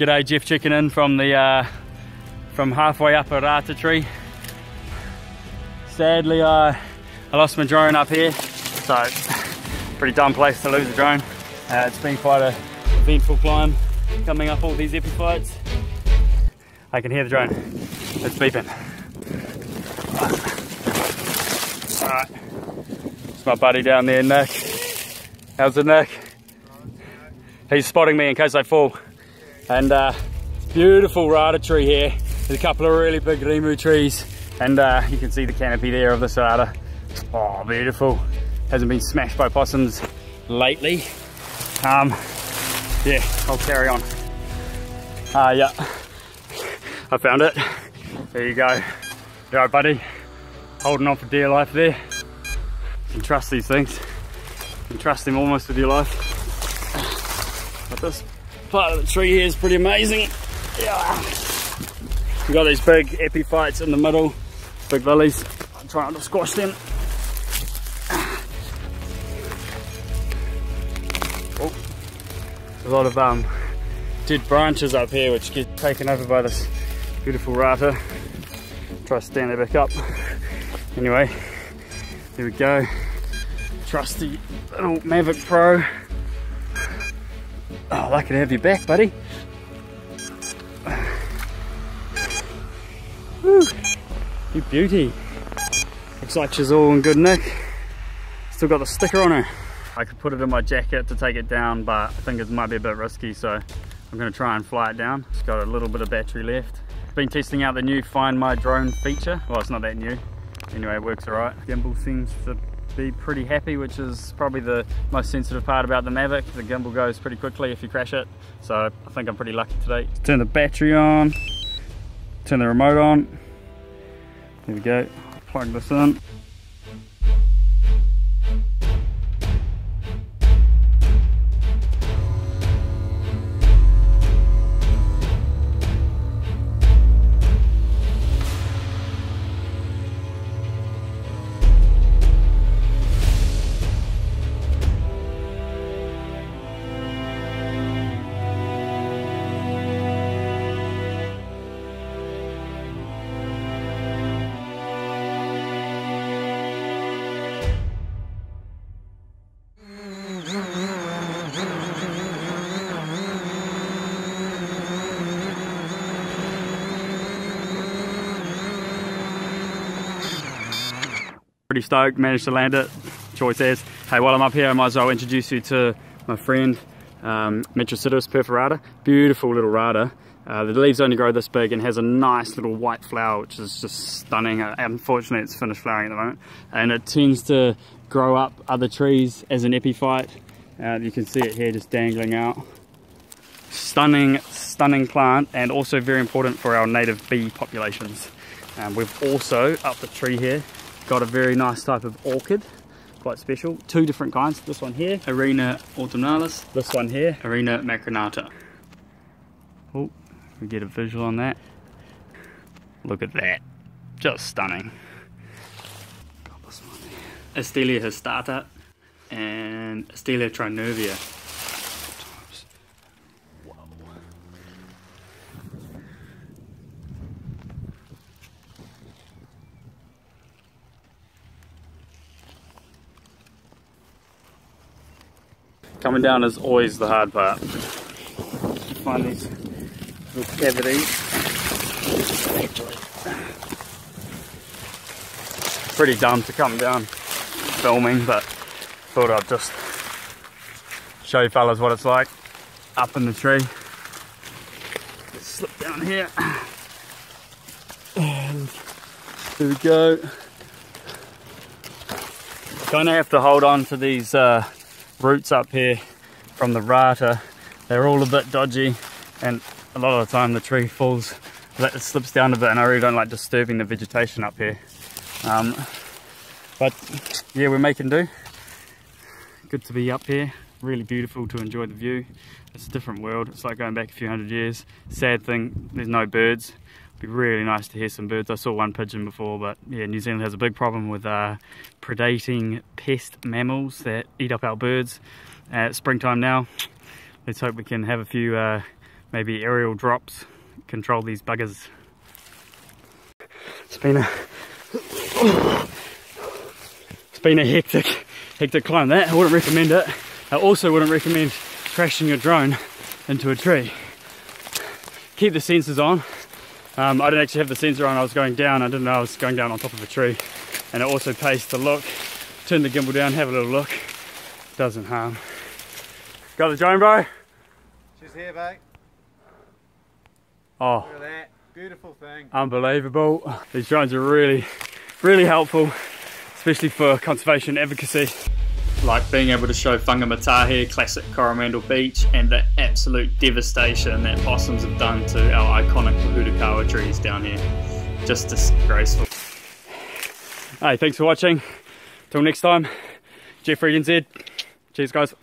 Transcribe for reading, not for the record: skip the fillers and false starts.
G'day, Jeff checking in from the from halfway up a rata tree. Sadly, I lost my drone up here, so pretty dumb place to lose a drone. It's been quite a eventful climb, coming up all these epiphytes. I can hear the drone. It's beeping. Alright, it's my buddy down there, Nick. How's it, Nick? He's spotting me in case I fall. And beautiful rata tree here. There's a couple of really big rimu trees, and you can see the canopy there of this rata. Oh, beautiful. Hasn't been smashed by possums lately. Yeah, I'll carry on. Yeah, I found it. There you go. Alright, buddy. Holding on for dear life there. You can trust these things. You can trust them almost with your life. But this part of the tree here is pretty amazing. Yeah. We've got these big epiphytes in the middle, big lilies. I'm trying to squash them. Oh. A lot of dead branches up here which get taken over by this beautiful rata. Try to stand it back up. Anyway, here we go. Trusty little Mavic Pro. Oh, lucky to have you back, buddy. Whew. You beauty. Looks like she's all in good nick. Still got the sticker on her. I could put it in my jacket to take it down, but I think it might be a bit risky, so I'm going to try and fly it down. It's got a little bit of battery left. Been testing out the new Find My Drone feature. Well, it's not that new. Anyway, it works alright. Gimbal seems to be pretty happy, which is probably the most sensitive part about the Mavic. The gimbal goes pretty quickly if you crash it, so I think I'm pretty lucky today. Turn the battery on, turn the remote on. There we go, plug this in. Pretty stoked, managed to land it. Choice as. Hey, while I'm up here, I might as well introduce you to my friend, Metrositis perforata. Beautiful little rata. The leaves only grow this big and has a nice little white flower, which is just stunning. Unfortunately, it's finished flowering at the moment. And it tends to grow up other trees as an epiphyte. You can see it here just dangling out. Stunning, stunning plant, and also very important for our native bee populations. We've also, up the tree here, got a very nice type of orchid, quite special. Two different kinds. This one here, Arena autumnalis. This one here, Arena macronata. Oh, we get a visual on that. Look at that, just stunning. Got this one there. Astelia histata and Astelia trinervia. Coming down is always the hard part. You find these little cavities. Pretty dumb to come down filming, but thought I'd just show you fellas what it's like up in the tree. Let's slip down here. And there we go. Kind of have to hold on to these roots up here from the rata. They're all a bit dodgy, and a lot of the time the tree falls, it slips down a bit, and I really don't like disturbing the vegetation up here. But yeah, we're making do. Good to be up here, really beautiful to enjoy the view. It's a different world. It's like going back a few hundred years. Sad thing, there's no birds. It'd be really nice to hear some birds. I saw one pigeon before, but yeah, New Zealand has a big problem with predating pest mammals that eat up our birds. It's springtime now. Let's hope we can have a few maybe aerial drops control these buggers. It's been a hectic climb. That I wouldn't recommend it. I also wouldn't recommend crashing your drone into a tree. Keep the sensors on. I didn't actually have the sensor on. I was going down. I didn't know I was going down on top of a tree. And it also pays to look. Turn the gimbal down, have a little look. Doesn't harm. Got the drone, bro? She's here, mate. Oh, look at that beautiful thing. Unbelievable. These drones are really helpful, especially for conservation advocacy. Like being able to show Whangamatahe, classic Coromandel Beach, and the absolute devastation that possums have done to our iconic Pōhutukawa trees down here. Just disgraceful. Hey, thanks for watching. Till next time, Jeff Reed NZ. Cheers, guys.